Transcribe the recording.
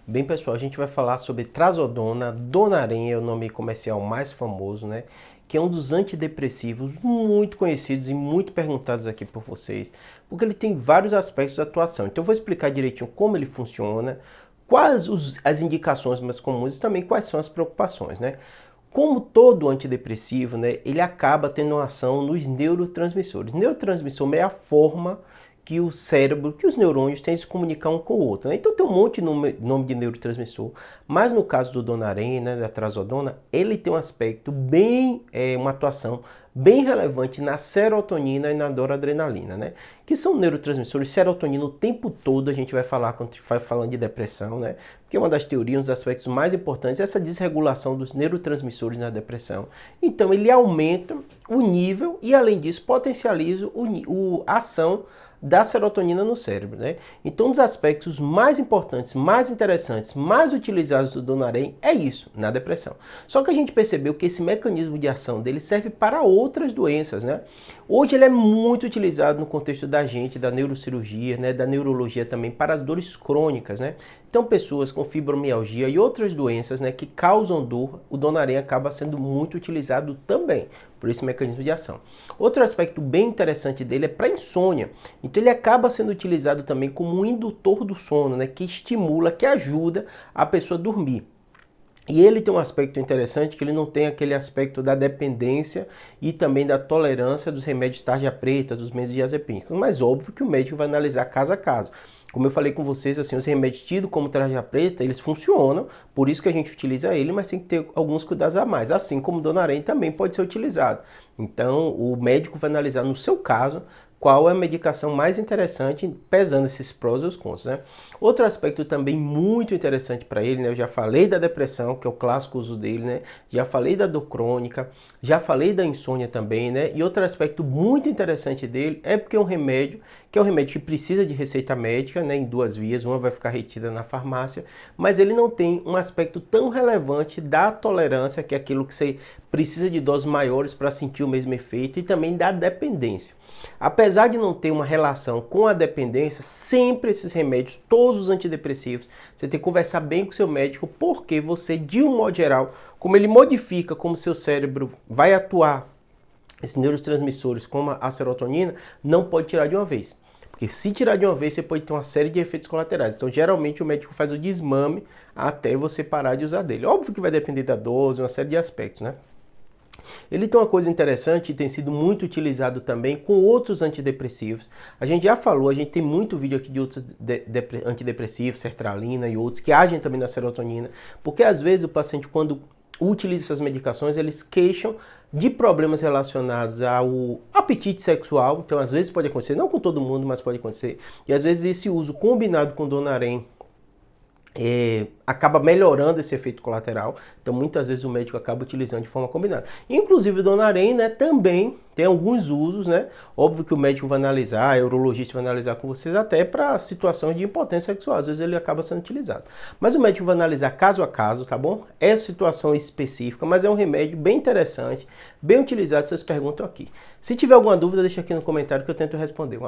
Bem, pessoal, a gente vai falar sobre Trazodona. Donaren é o nome comercial mais famoso, né? Que é um dos antidepressivos muito conhecidos e muito perguntados aqui por vocês, porque ele tem vários aspectos de atuação. Então eu vou explicar direitinho como ele funciona, as indicações mais comuns e também quais são as preocupações, né? Como todo antidepressivo, né, ele acaba tendo uma ação nos neurotransmissores. Neurotransmissor é a forma que o cérebro, que os neurônios têm de se comunicar um com o outro, né? Então tem um monte de nome de neurotransmissor, mas no caso do Donaren, né, da Trazodona, ele tem um aspecto bem, uma atuação bem relevante na serotonina e na noradrenalina, né? Que são neurotransmissores. Serotonina o tempo todo a gente vai falar quando vai falando de depressão, né? Porque uma das teorias, um dos aspectos mais importantes é essa desregulação dos neurotransmissores na depressão. Então ele aumenta o nível e além disso potencializa a ação da serotonina no cérebro, né? Então, um dos aspectos mais importantes, mais interessantes, mais utilizados do Donaren é isso, na depressão. Só que a gente percebeu que esse mecanismo de ação dele serve para outras doenças, né? Hoje ele é muito utilizado no contexto da gente, da neurocirurgia, né, da neurologia também, para as dores crônicas, né? Então, pessoas com fibromialgia e outras doenças, né, que causam dor, o Donaren acaba sendo muito utilizado também, por esse mecanismo de ação. Outro aspecto bem interessante dele é para insônia. Então, ele acaba sendo utilizado também como um indutor do sono, né, que estimula, que ajuda a pessoa a dormir. E ele tem um aspecto interessante que ele não tem aquele aspecto da dependência e também da tolerância dos remédios tarja preta, dos benzodiazepínicos. Mas óbvio que o médico vai analisar caso a caso. Como eu falei com vocês, assim, os remédios tidos como tarja preta, eles funcionam, por isso que a gente utiliza ele, mas tem que ter alguns cuidados a mais. Assim como o Donaren também pode ser utilizado. Então, o médico vai analisar no seu caso qual é a medicação mais interessante, pesando esses prós e os contras, né? Outro aspecto também muito interessante para ele, né? Eu já falei da depressão, que é o clássico uso dele, né? Já falei da dor crônica, já falei da insônia também, né? E outro aspecto muito interessante dele é porque é um remédio, que é um remédio que precisa de receita médica, né? Em duas vias, uma vai ficar retida na farmácia, mas ele não tem um aspecto tão relevante da tolerância, que é aquilo que você precisa de doses maiores para sentir o mesmo efeito, e também da dependência. Apesar de não ter uma relação com a dependência, sempre esses remédios, todos os antidepressivos, você tem que conversar bem com o seu médico, porque você, de um modo geral, como ele modifica como seu cérebro vai atuar, esses neurotransmissores como a serotonina, não pode tirar de uma vez. Porque se tirar de uma vez, você pode ter uma série de efeitos colaterais. Então, geralmente, o médico faz o desmame até você parar de usar dele. Óbvio que vai depender da dose, uma série de aspectos, né? Ele tem uma coisa interessante e tem sido muito utilizado também com outros antidepressivos. A gente já falou, a gente tem muito vídeo aqui de outros antidepressivos, sertralina e outros, que agem também na serotonina, porque às vezes o paciente, quando utiliza essas medicações, eles queixam de problemas relacionados ao apetite sexual. Então, às vezes pode acontecer, não com todo mundo, mas pode acontecer. E às vezes esse uso combinado com Donaren acaba melhorando esse efeito colateral. Então, muitas vezes o médico acaba utilizando de forma combinada. Inclusive, o Donaren, né, também tem alguns usos, né? Óbvio que o médico vai analisar, a urologista vai analisar com vocês até para situações de impotência sexual. Às vezes ele acaba sendo utilizado. Mas o médico vai analisar caso a caso, tá bom? É situação específica, mas é um remédio bem interessante, bem utilizado. Vocês perguntam aqui. Se tiver alguma dúvida, deixa aqui no comentário que eu tento responder.